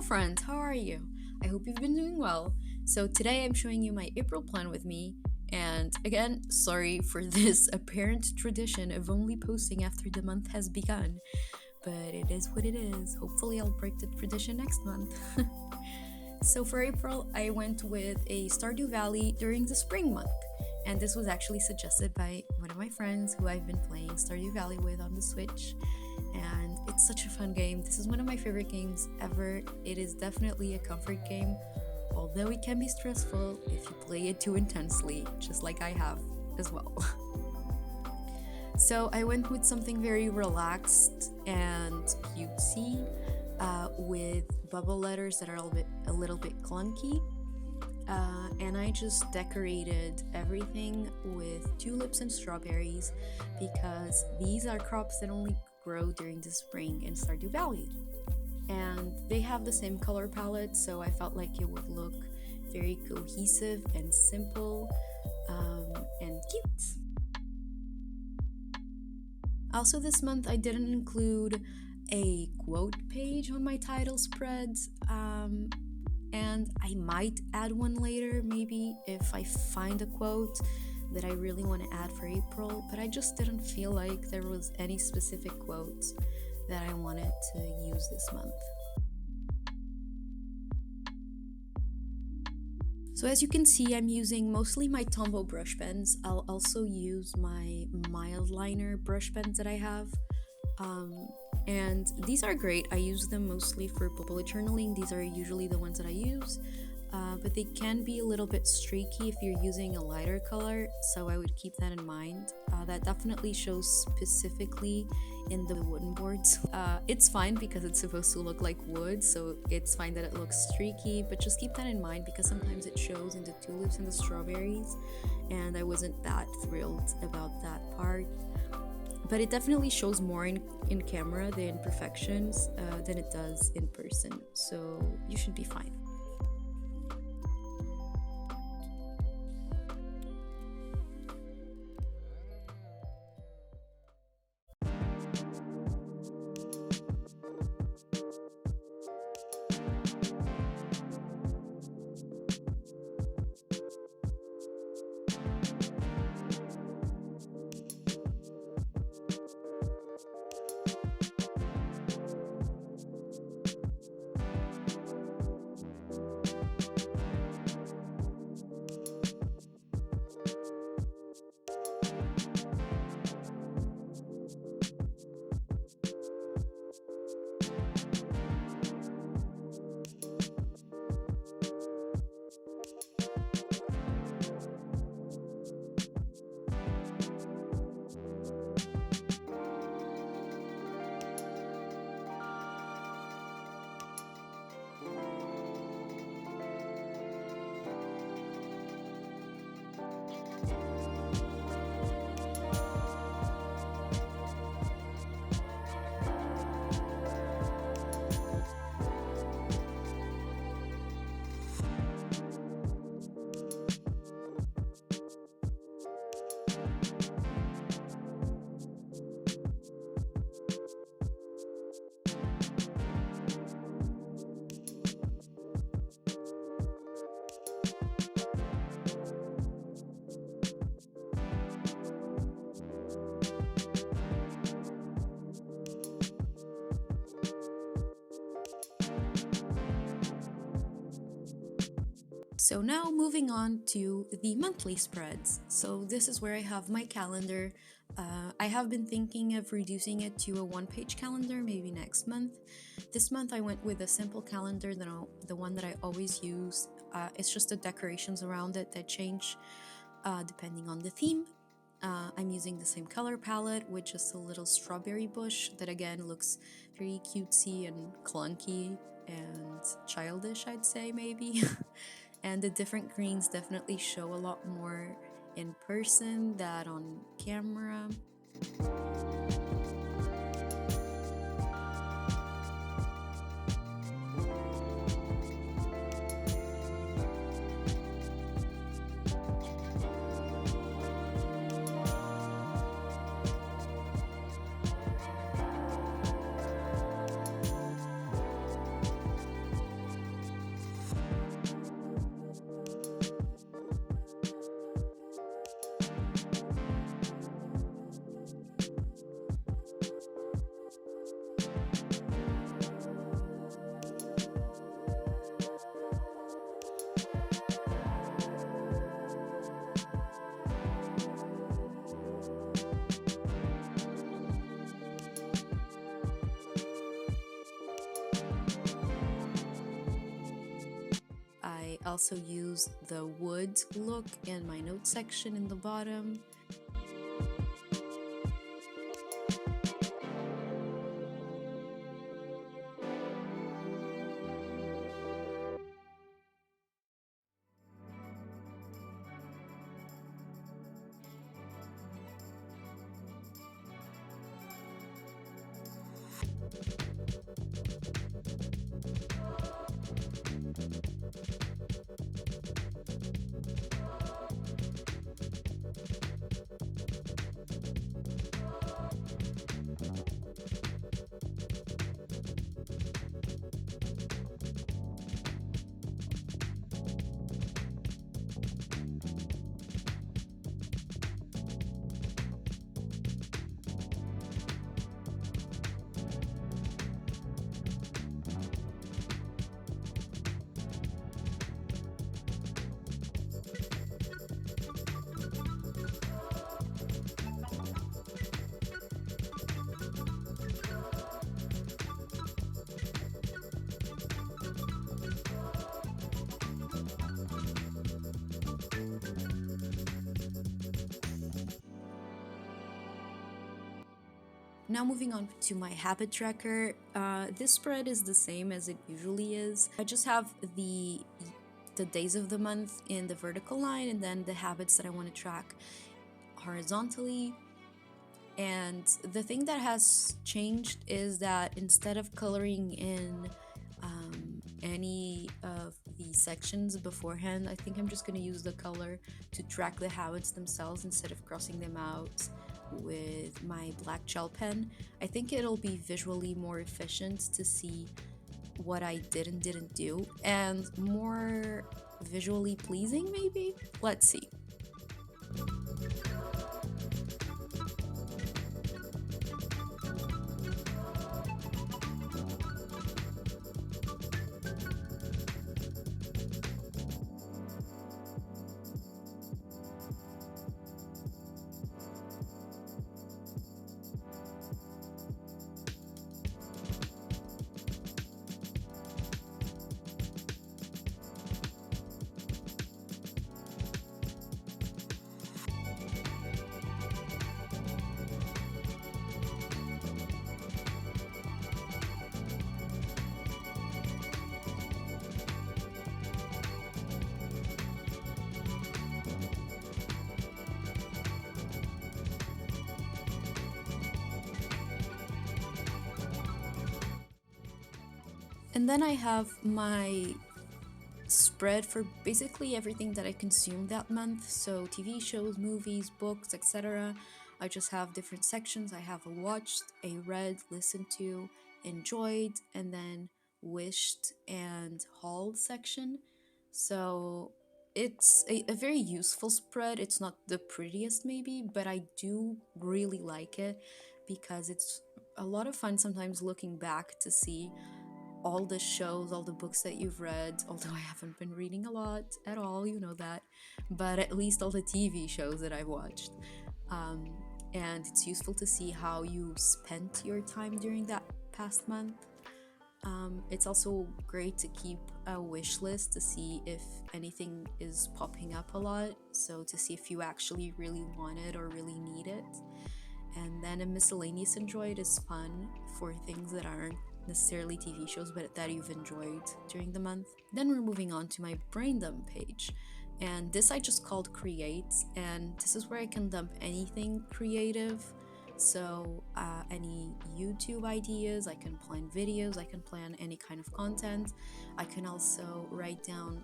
friends, how are you? I hope you've been doing well. So, today I'm showing you my April plan with me. And again, sorry for this apparent tradition of only posting after the month has begun, but it is what it is. Hopefully, I'll break the tradition next month. So, for April, I went with a Stardew Valley during the spring month. And this was actually suggested by one of my friends who I've been playing Stardew Valley with on the Switch. And it's such a fun game. This is one of my favorite games ever. It is definitely a comfort game, although it can be stressful if you play it too intensely, just like I have as well. So I went with something very relaxed and cutesy, with bubble letters that are a little bit clunky. And I just decorated everything with tulips and strawberries because these are crops that only grow during the spring in Stardew Valley. And they have the same color palette, so I felt like it would look very cohesive and simple, and cute. Also, this month I didn't include a quote page on my title spreads, and I might add one later, maybe if I find a quote that I really want to add for April, but I just didn't feel like there was any specific quotes that I wanted to use this month. So as you can see, I'm using mostly my Tombow brush pens. I'll also use my mild liner brush pens that I have. And these are great. I use them mostly for bullet journaling. These are usually the ones that I use. But they can be a little bit streaky if you're using a lighter color, so I would keep that in mind. That definitely shows specifically in the wooden boards. It's fine because it's supposed to look like wood, so it's fine that it looks streaky, but just keep that in mind because sometimes it shows in the tulips and the strawberries, and I wasn't that thrilled about that part. But it definitely shows more in camera, the imperfections, than it does in person, so you should be fine. So now moving on to the monthly spreads. So this is where I have my calendar. I have been thinking of reducing it to a one-page calendar maybe next month. This month I went with a simple calendar, the one that I always use. It's just the decorations around it that change depending on the theme. I'm using the same color palette with just a little strawberry bush that again looks very cutesy and clunky and childish, I'd say maybe. And the different greens definitely show a lot more in person than on camera. also use the wood look in my notes section in the bottom. Now moving on to my habit tracker. This spread is the same as it usually is. I just have the days of the month in the vertical line and then the habits that I want to track horizontally. And the thing that has changed is that instead of coloring in any of the sections beforehand, I think I'm just going to use the color to track the habits themselves instead of crossing them out with my black gel pen. I think it'll be visually more efficient to see what I did and didn't do, and more visually pleasing, maybe? Let's see. And then I have my spread for basically everything that I consumed that month. So TV shows, movies, books, etc. I just have different sections. I have a watched, a read, listened to, enjoyed, and then wished and hauled section. So it's a very useful spread. It's not the prettiest, maybe, but I do really like it because it's a lot of fun sometimes looking back to see all the shows, all the books that you've read, although I haven't been reading a lot at all, you know that, but at least all the TV shows that I've watched. Um, and it's useful to see how you spent your time during that past month. It's also great to keep a wish list to see if anything is popping up a lot, so to see if you actually really want it or really need it. And then a miscellaneous enjoyed is fun for things that aren't necessarily TV shows but that you've enjoyed during the month. Then we're moving on to my brain dump page. And this I just called create, and this is where I can dump anything creative. So, any YouTube ideas, I can plan videos, I can plan any kind of content. I can also write down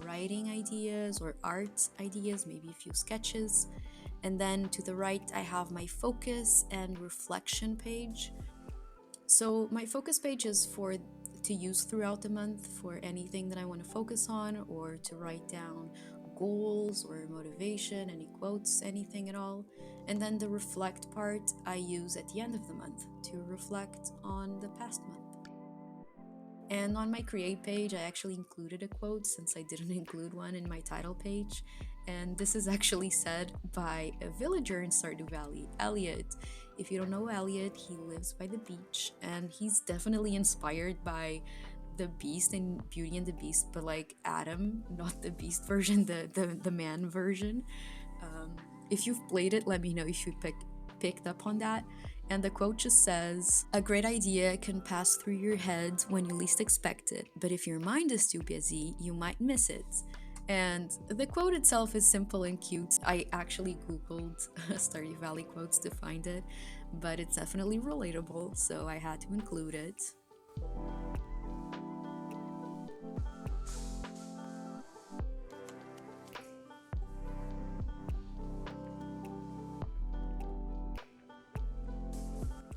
writing ideas or art ideas, maybe a few sketches. And then to the right, I have my focus and reflection page. So my focus page is for to use throughout the month for anything that I want to focus on, or to write down goals or motivation, any quotes, anything at all. And then the reflect part I use at the end of the month to reflect on the past month. And on my create page, I actually included a quote since I didn't include one in my title page. And this is actually said by a villager in Stardew Valley, Elliot. If you don't know Elliot, he lives by the beach and he's definitely inspired by the Beast in Beauty and the Beast, but like Adam, not the Beast version, the man version. Um, if you've played it, let me know if you picked up on that. And the quote just says, "A great idea can pass through your head when you least expect it, but if your mind is too busy, you might miss it." And the quote itself is simple and cute. I actually Googled Stardew Valley quotes to find it, but it's definitely relatable, so I had to include it.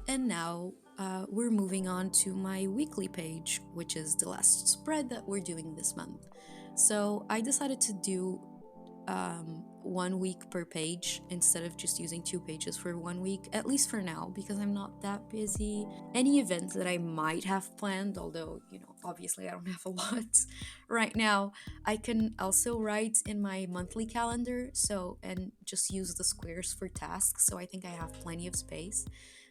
And now we're moving on to my weekly page, which is the last spread that we're doing this month. So I decided to do 1 week per page instead of just using 2 pages for 1 week, at least for now, because I'm not that busy. Any events that I might have planned, although, obviously I don't have a lot right now, I can also write in my monthly calendar, so, and just use the squares for tasks, so I think I have plenty of space.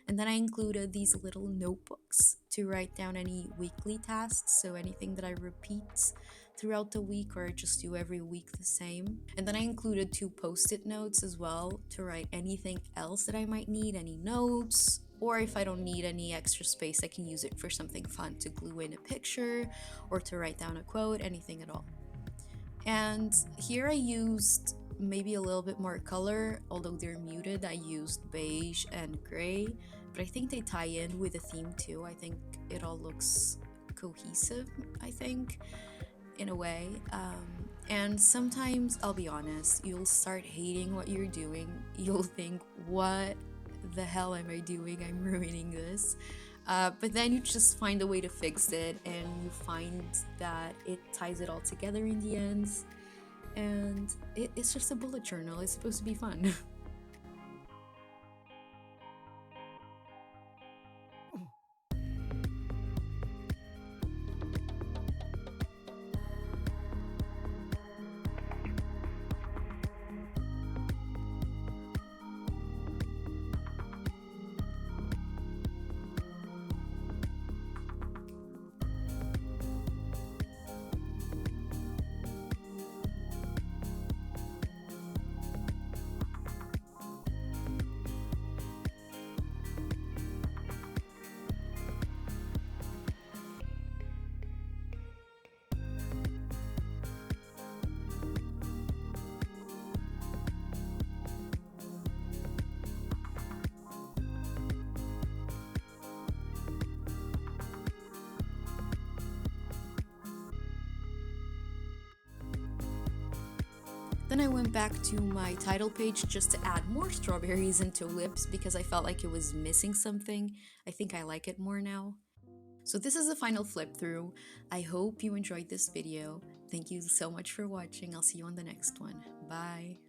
And then I included these little notebooks to write down any weekly tasks, so anything that I repeat throughout the week or just do every week the same. And then I included 2 post-it notes as well to write anything else that I might need, any notes, or if I don't need any extra space, I can use it for something fun, to glue in a picture or to write down a quote, anything at all. And here I used maybe a little bit more color, although they're muted. I used beige and gray, but I think they tie in with the theme too. I think it all looks cohesive, I think, in a way. And sometimes, I'll be honest, you'll start hating what you're doing. You'll think, what the hell am I doing? I'm ruining this. But then you just find a way to fix it, and you find that it ties it all together in the end. And it's just a bullet journal. It's supposed to be fun. Then I went back to my title page just to add more strawberries and tulips because I felt like it was missing something. I think I like it more now. So this is the final flip through. I hope you enjoyed this video. Thank you so much for watching. I'll see you on the next one. Bye.